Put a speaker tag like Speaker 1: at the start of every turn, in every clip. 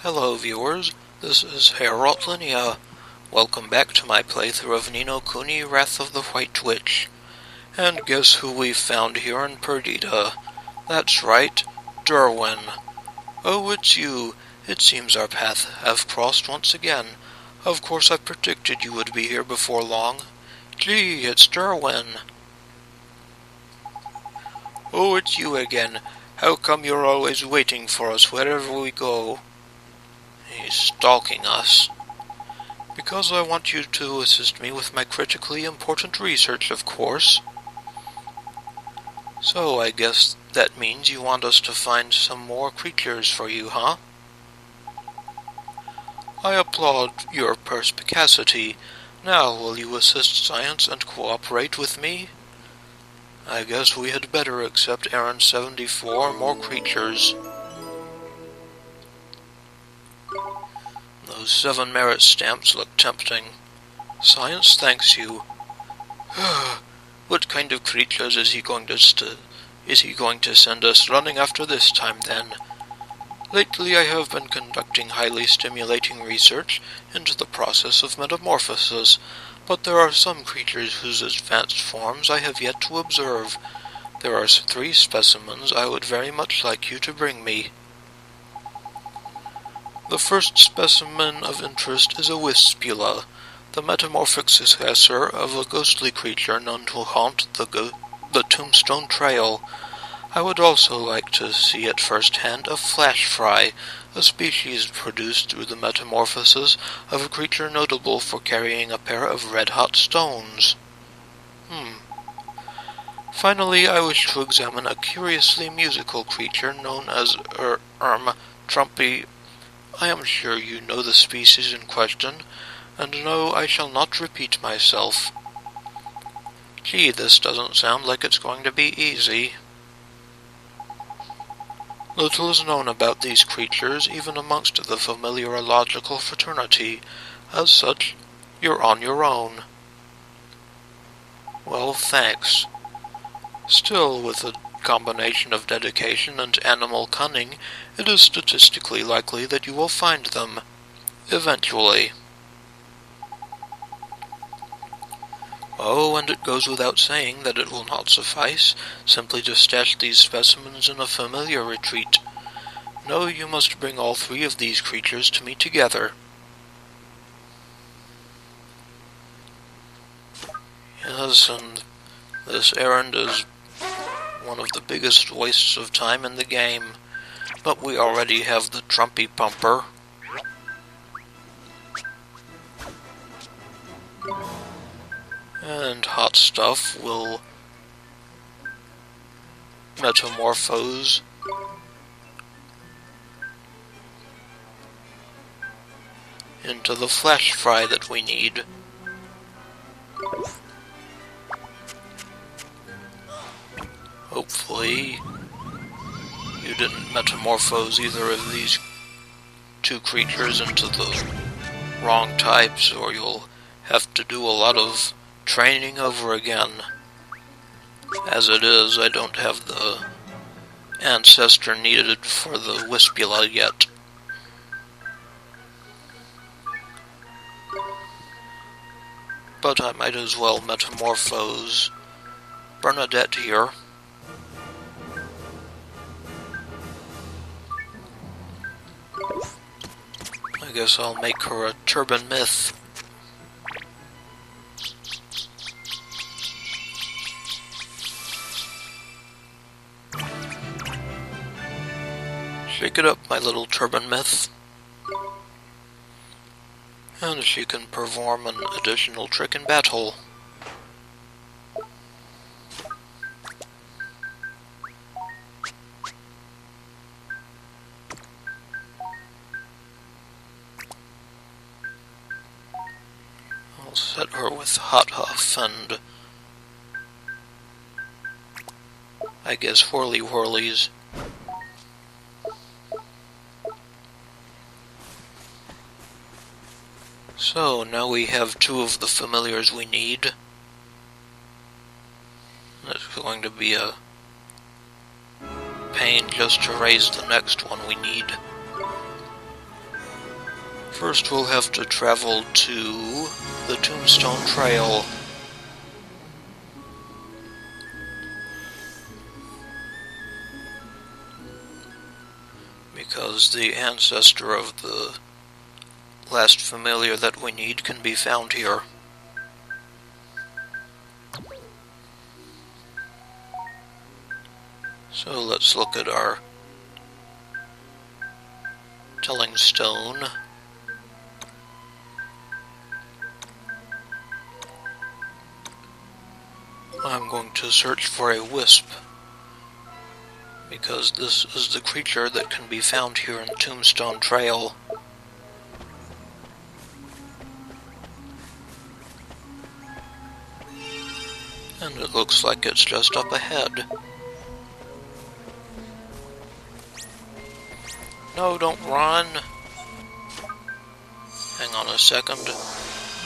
Speaker 1: Hello viewers, this is Herald. Welcome back to my playthrough of NnK Wrath of the White Witch. And guess who we found here in Perdida? That's right, Derwin. Oh, it's you. It seems our paths have crossed once again. Of course I predicted you would be here before long. Gee, it's Derwin. Oh, it's you again. How come you're always waiting for us wherever we go? He's stalking us. Because I want you to assist me with my critically important research, of course. So I guess that means you want us to find some more creatures for you, huh? I applaud your perspicacity. Now will you assist science and cooperate with me? I guess we had better accept Errand 74 more creatures. Those 7 merit stamps look tempting. Science thanks you. What kind of creatures is he going to send us running after this time, then? Lately I have been conducting highly stimulating research into the process of metamorphosis, but there are some creatures whose advanced forms I have yet to observe. There are 3 specimens I would very much like you to bring me. The first specimen of interest is a Wispula, the metamorphic successor of a ghostly creature known to haunt the Tombstone Trail. I would also like to see at first hand a flash fry, a species produced through the metamorphosis of a creature notable for carrying a pair of red-hot stones. Finally, I wish to examine a curiously musical creature known as Trumpy. I am sure you know the species in question, and no, I shall not repeat myself. Gee, this doesn't sound like it's going to be easy. Little is known about these creatures, even amongst the familiarological fraternity. As such, you're on your own. Well, thanks. Still, with a combination of dedication and animal cunning, it is statistically likely that you will find them. Eventually. Oh, and it goes without saying that it will not suffice simply to stash these specimens in a familiar retreat. No, you must bring all 3 of these creatures to me together. Yes, and this errand is one of the biggest wastes of time in the game, but we already have the Trumpy-Pumper. And hot stuff will metamorphose into the flash fry that we need. Hopefully, you didn't metamorphose either of these 2 creatures into the wrong types, or you'll have to do a lot of training over again. As it is, I don't have the ancestor needed for the Wispula yet. But I might as well metamorphose Burnadette here. I guess I'll make her a Turban Myth. Shake it up, my little Turban Myth. And she can perform an additional trick in battle. I'll set her with Hot Huff and I guess Whirly Whirlies. So, now we have 2 of the familiars we need. It's going to be a pain just to raise the next one we need. First we'll have to travel to the Tombstone Trail. Because the ancestor of the last familiar that we need can be found here. So let's look at our telling stone. I'm going to search for a Wisp, because this is the creature that can be found here in Tombstone Trail. And it looks like it's just up ahead. No, don't run. Hang on a second.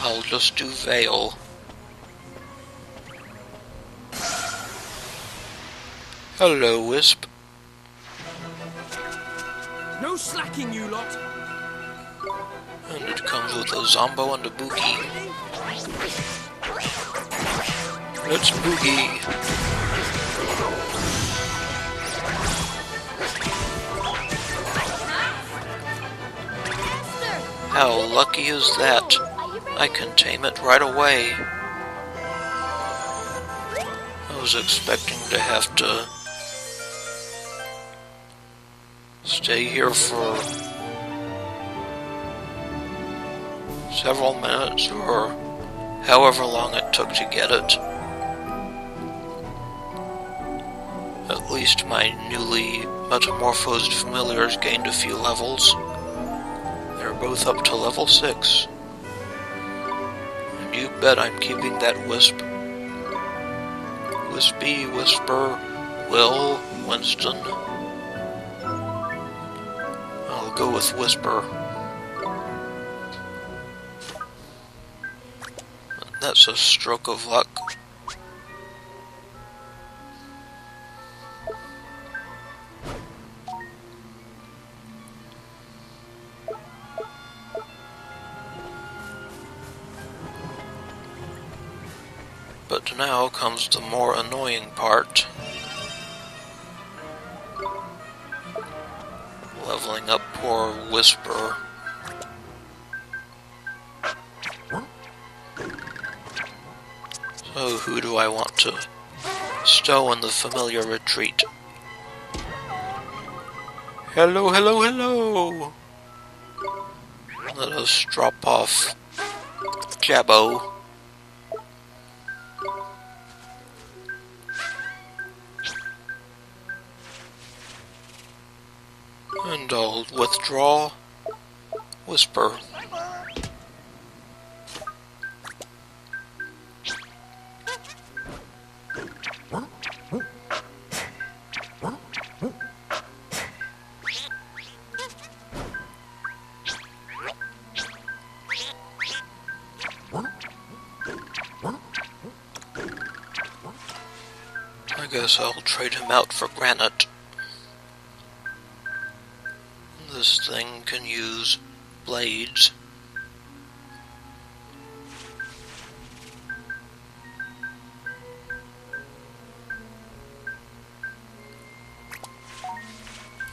Speaker 1: I'll just do Veil. Hello, Wisp.
Speaker 2: No slacking, you lot.
Speaker 1: And it comes with a Zombo and a Boogie. Let's Boogie. How lucky is that? I can tame it right away. I was expecting to have to stay here for several minutes or however long it took to get it. At least my newly metamorphosed familiars gained a few levels. They're both up to level 6. And you bet I'm keeping that Wisp. Wispy, Whisper, Will, Winston. I'll go with Whisper. That's a stroke of luck. But now comes the more annoying part. Leveling up poor Whisper. So who do I want to stow in the familiar retreat? Hello, hello, hello! Let us drop off Jabbo. And I'll withdraw Whisper. I guess I'll trade him out for granite. This thing can use blades.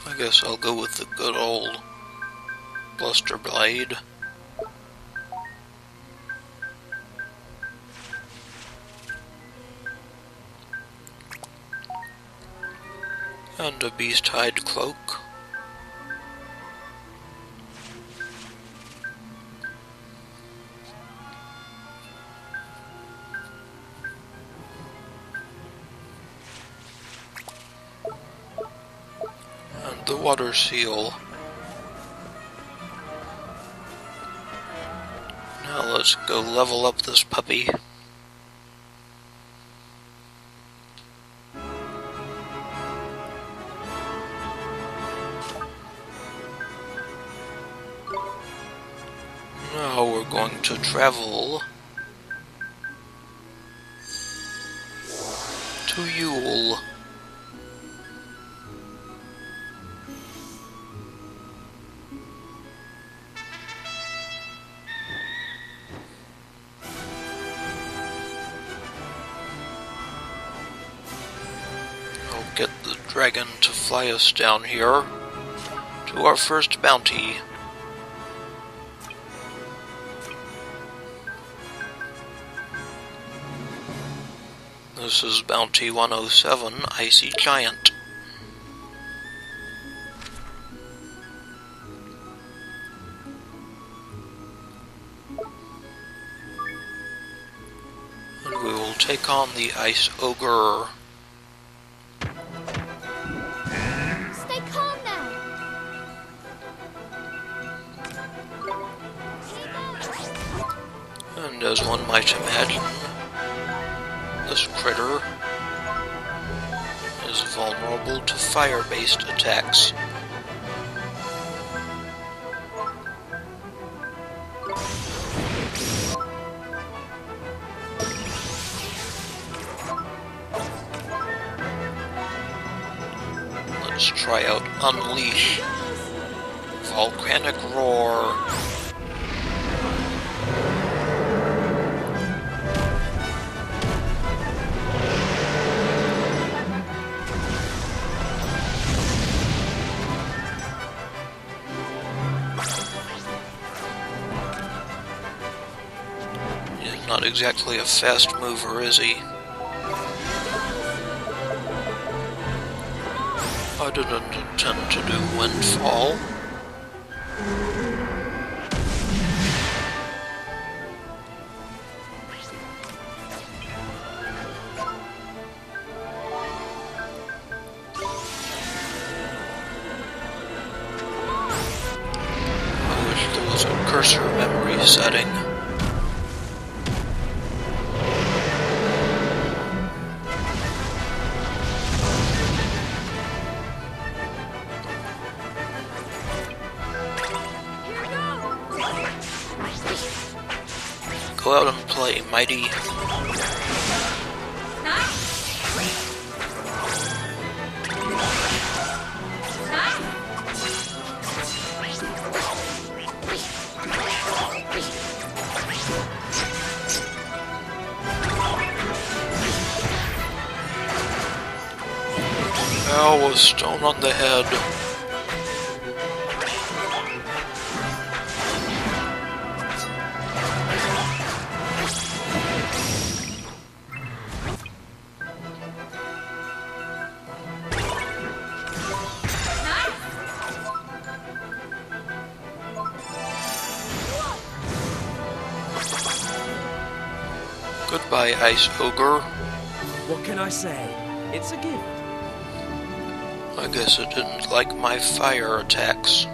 Speaker 1: I guess I'll go with the good old Bluster Blade. And a beast-hide cloak. And the water seal. Now let's go level up this puppy. Now we're going to travel to Yule. dragon to fly us down here to our first bounty. This is Bounty 107, Icy Giant. And we will take on the Ice Ogre.
Speaker 3: Stay calm now.
Speaker 1: And as one might imagine, this critter is vulnerable to fire-based attacks. Let's try out Unleash. Volcanic Roar. He's not exactly a fast mover, is he? I didn't intend to do Windfall. I wish there was a cursor memory setting. Go out and play, mighty. Ow, a stone on the head. Goodbye, Ice Ogre.
Speaker 2: What can I say? It's a gift.
Speaker 1: I guess it didn't like my fire attacks.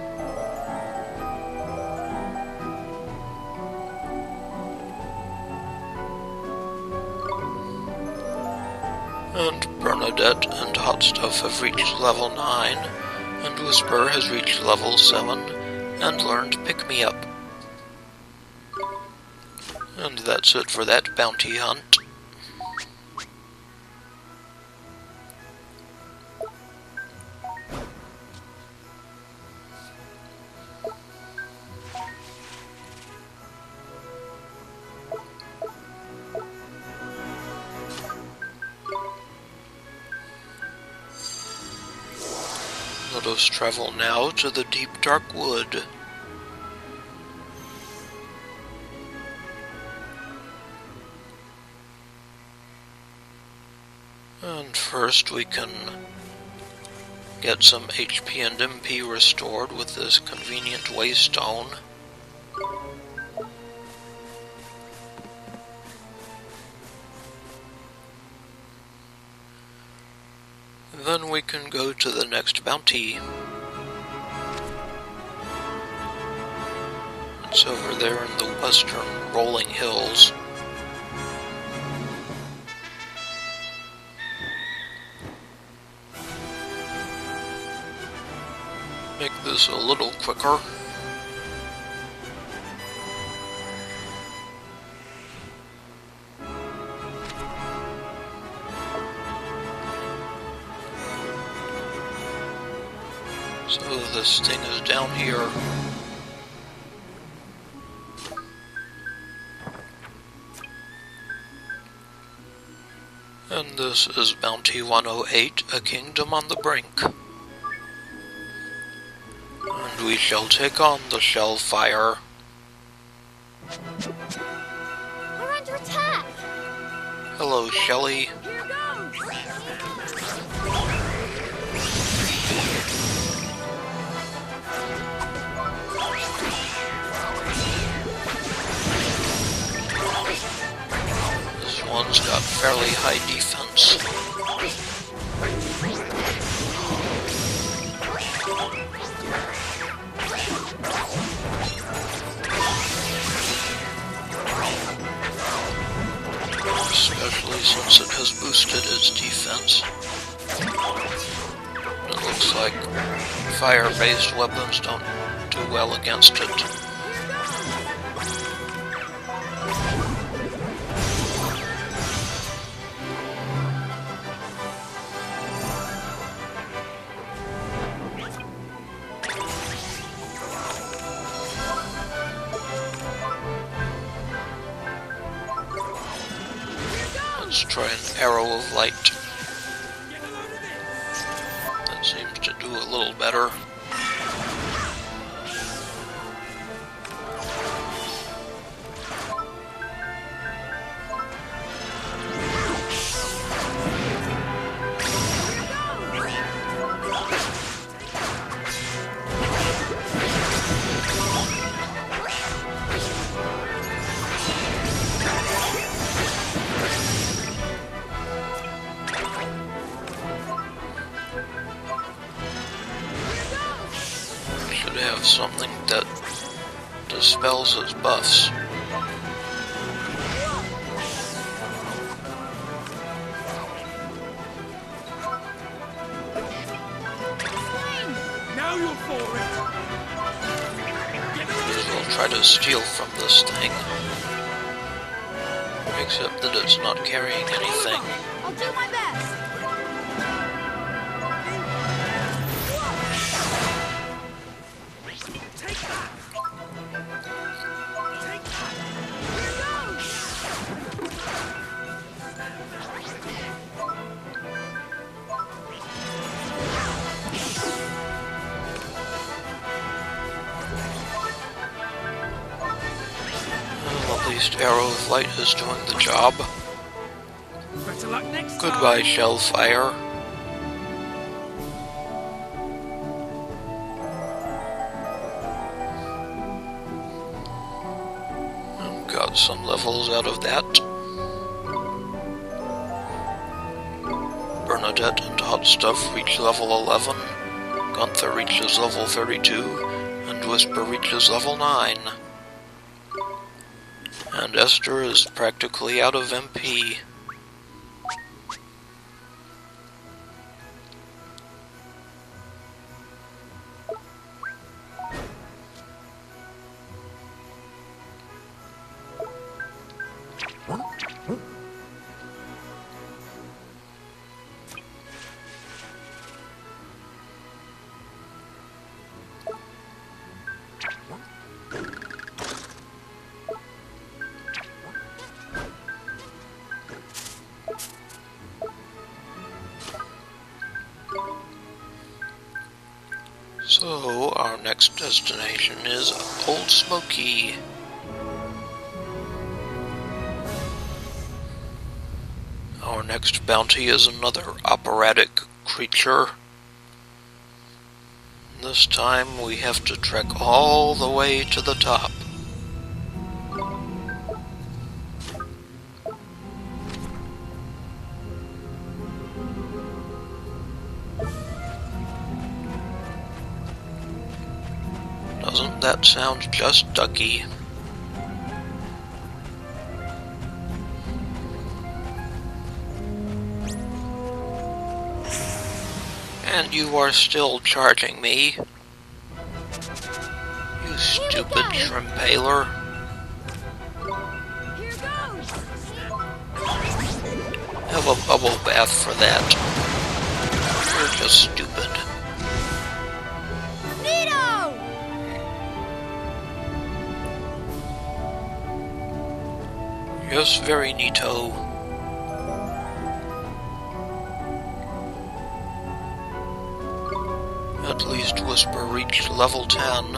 Speaker 1: And Burnadette and Hot Stuff have reached level 9, and Whisper has reached level 7, and learned Pick Me Up. And that's it for that bounty hunt. Let us travel now to the deep dark wood. And first we can get some HP and MP restored with this convenient waystone. Then we can go to the next bounty. It's over there in the western rolling hills. Make this a little quicker. So this thing is down here. And this is Bounty 108, A Kingdom on the Brink. And we shall take on the Shellfire.
Speaker 3: We're under attack!
Speaker 1: Hello, Shelly.
Speaker 3: Here goes!
Speaker 1: This one's got fairly high defense. Especially since it has boosted its defense. It looks like fire-based weapons don't do well against it. Let's try an arrow of light. That seems to do a little better. Have something that dispels its buffs.
Speaker 2: Now you're for it.
Speaker 1: We'll try to steal from this thing. Except that it's not carrying anything.
Speaker 3: I'll do my best!
Speaker 1: Well, at least Arrow of Light is doing the job.
Speaker 2: Better luck next
Speaker 1: Goodbye,
Speaker 2: time.
Speaker 1: Shellfire. Got some levels out of that. Burnadette and Hot Stuff reach level 11. Gunther reaches level 32. And Whisper reaches level 9. And Esther is practically out of MP. So, our next destination is Old Smoky. Our next bounty is another operatic creature. This time we have to trek all the way to the top. Doesn't that sound just ducky? And you are still charging me. You stupid shrimpaler.
Speaker 3: Here goes!
Speaker 1: Have a bubble bath for that. You're just stupid.
Speaker 3: Nito!
Speaker 1: Yes, very neato. Whisper reached level 10.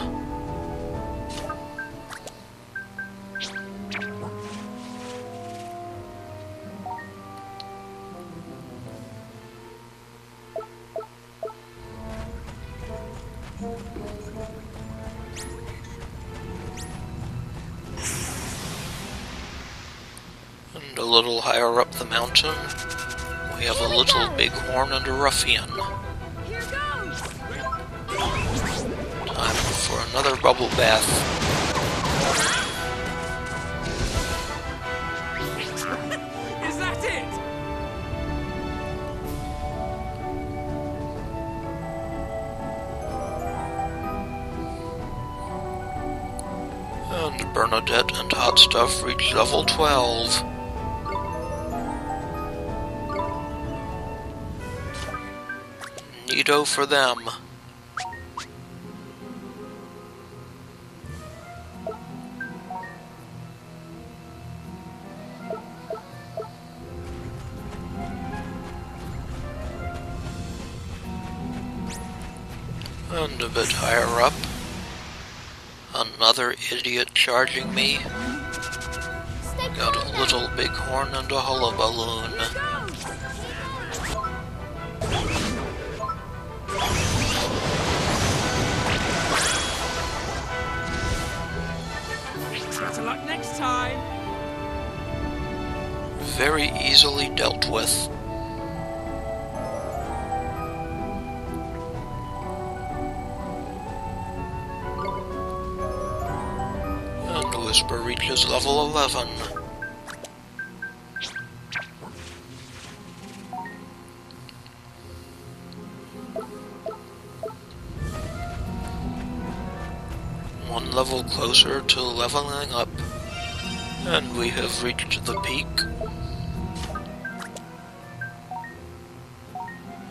Speaker 1: And a little higher up the mountain, we have a little bighorn and a ruffian.
Speaker 3: Here goes!
Speaker 1: Time for another bubble bath.
Speaker 2: Is that it?
Speaker 1: And Burnadette and Hot Stuff reach level 12. Neato for them. And a bit higher up, another idiot charging me.
Speaker 3: Stay
Speaker 1: Got a
Speaker 3: calm
Speaker 1: little bighorn and a hullaballoon.
Speaker 3: now.
Speaker 2: Better luck next time.
Speaker 1: Very easily dealt with. And Whisper reaches level 11. One level closer to leveling up, and we have reached the peak.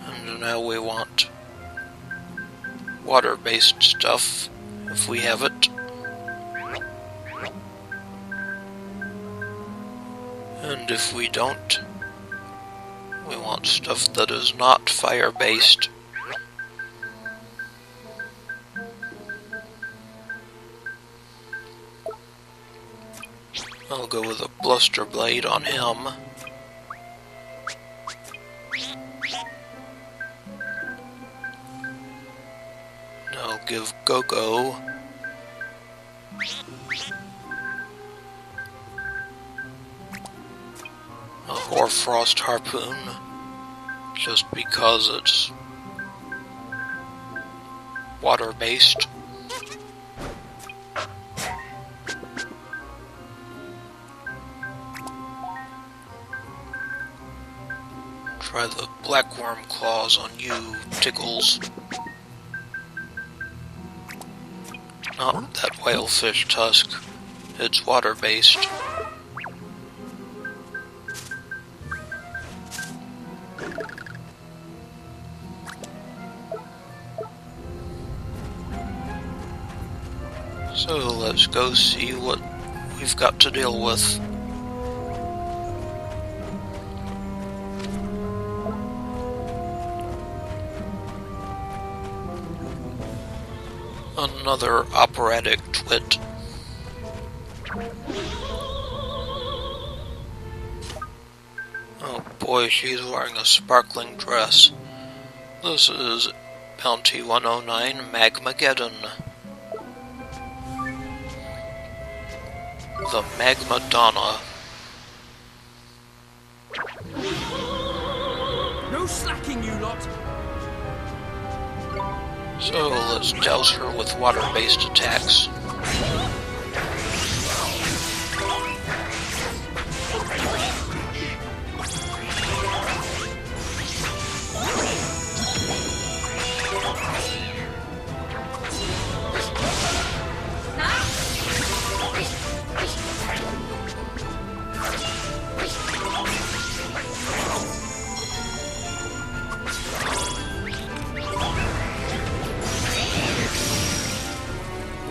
Speaker 1: And now we want water-based stuff, if we have it. And if we don't, we want stuff that is not fire-based. I'll go with a bluster blade on him. And I'll give Go-Go a Hoarfrost harpoon, just because it's water-based. Try the blackworm claws on you, Tickles. Not that whalefish tusk. It's water-based. So let's go see what we've got to deal with. Another operatic twit. Oh boy, she's wearing a sparkling dress. This is Bounty 109 Magmageddon. The Magmadonna.
Speaker 2: No slacking, you lot.
Speaker 1: So let's douse her with water-based attacks.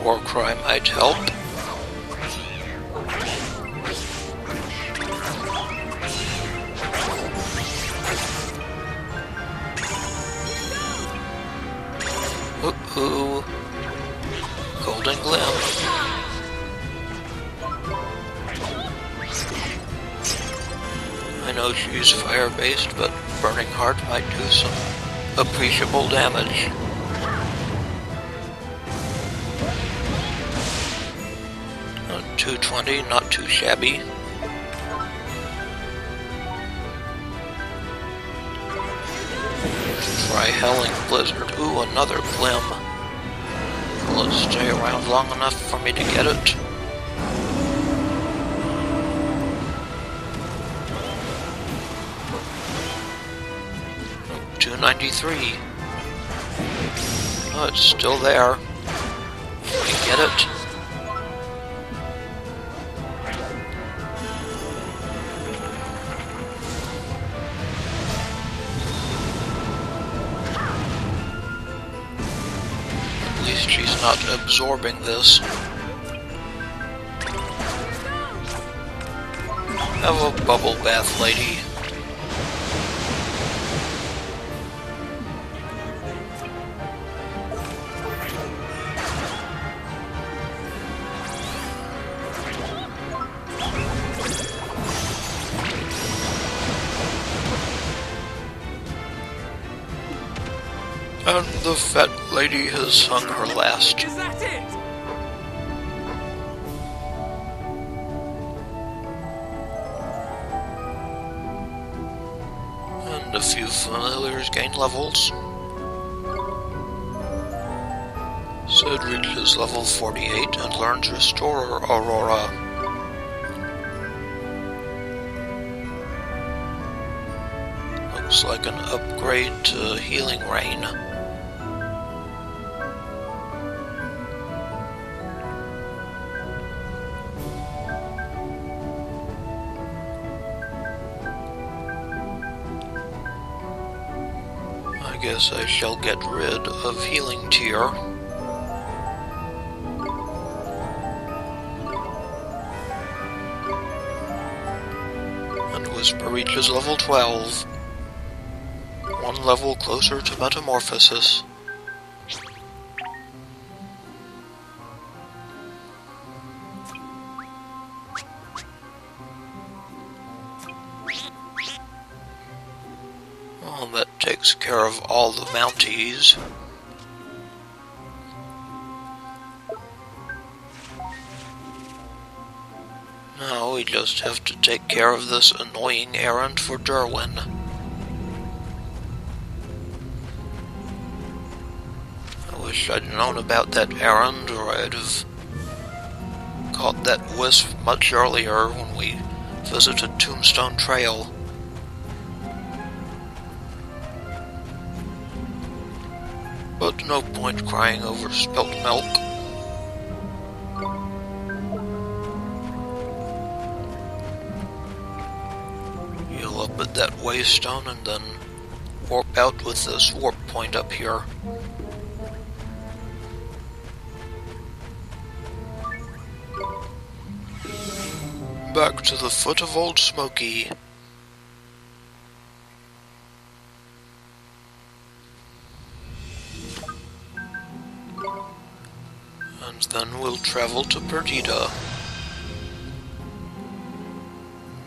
Speaker 1: Warcry might help. Ooh. Golden Glim. I know she's fire-based, but Burning Heart might do some appreciable damage. Not 220, not too shabby. Try Helling Blizzard. Ooh, another Glim. Will it stay around long enough for me to get it? $293. Oh, it's still there. Can we get it? At least she's not absorbing this. Have a bubble bath, lady. And the fat lady has sung her last.
Speaker 2: Is that it?
Speaker 1: And a few familiars gain levels. Sid reaches level 48 and learns Restorer Aurora. Looks like an upgrade to Healing Rain. I guess I shall get rid of Healing Tear. And Whisper reaches level 12. One level closer to metamorphosis. Well, that takes care of all the bounties. Now we just have to take care of this annoying errand for Derwin. I wish I'd known about that errand, or I'd have caught that Wisp much earlier when we visited Tombstone Trail. But no point crying over spilt milk. Heal up at that waystone and then warp out with this warp point up here. Back to the foot of Old Smoky. And then we'll travel to Perdida,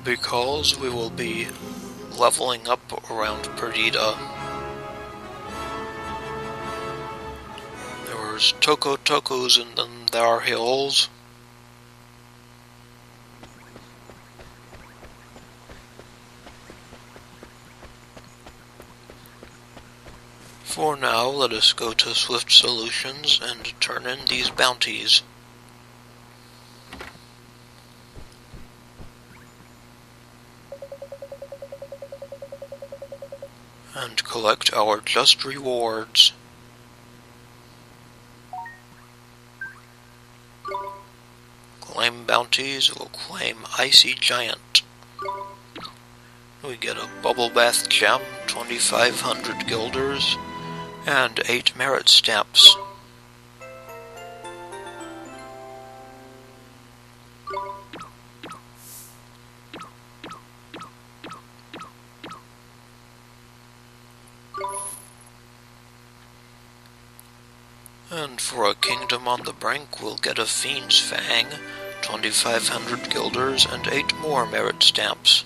Speaker 1: because we will be leveling up around Perdida. There's Tokos and then there are hills. For now, let us go to Swift Solutions and turn in these bounties. And collect our just rewards. Claim bounties, we'll claim Icy Giant. We get a Bubble Bath Gem, 2,500 guilders, and 8 merit stamps. And for a kingdom on the brink, we'll get a Fiend's Fang, 2,500 guilders, and 8 more merit stamps.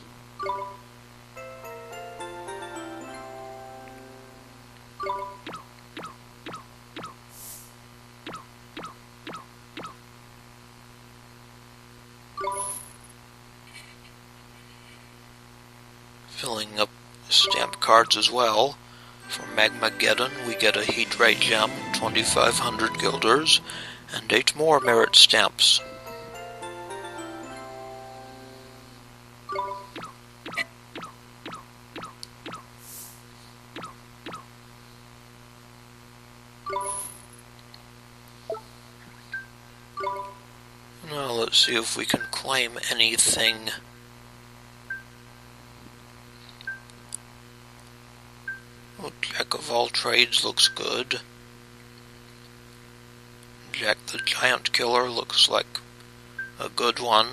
Speaker 1: Filling up stamp cards as well. For Magmageddon, we get a Heat Ray Gem, 2,500 guilders, and 8 more merit stamps. Now let's see if we can claim anything. Oh, Jack of all trades looks good. Jack the Giant Killer looks like a good one.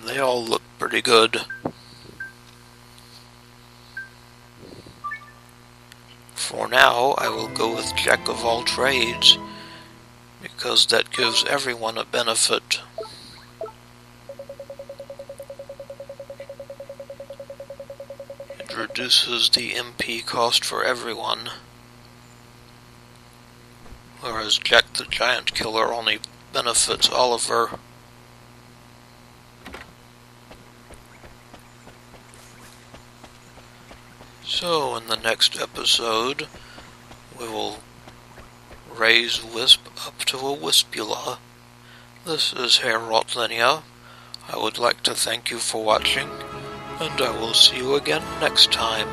Speaker 1: They all look pretty good. For now, I will go with Jack of all trades, because that gives everyone a benefit. It reduces the MP cost for everyone, whereas Jack the Giant Killer only benefits Oliver. So, in the next episode, we will raise Wisp up to a Wispula. This is Errand. I would like to thank you for watching, and I will see you again next time.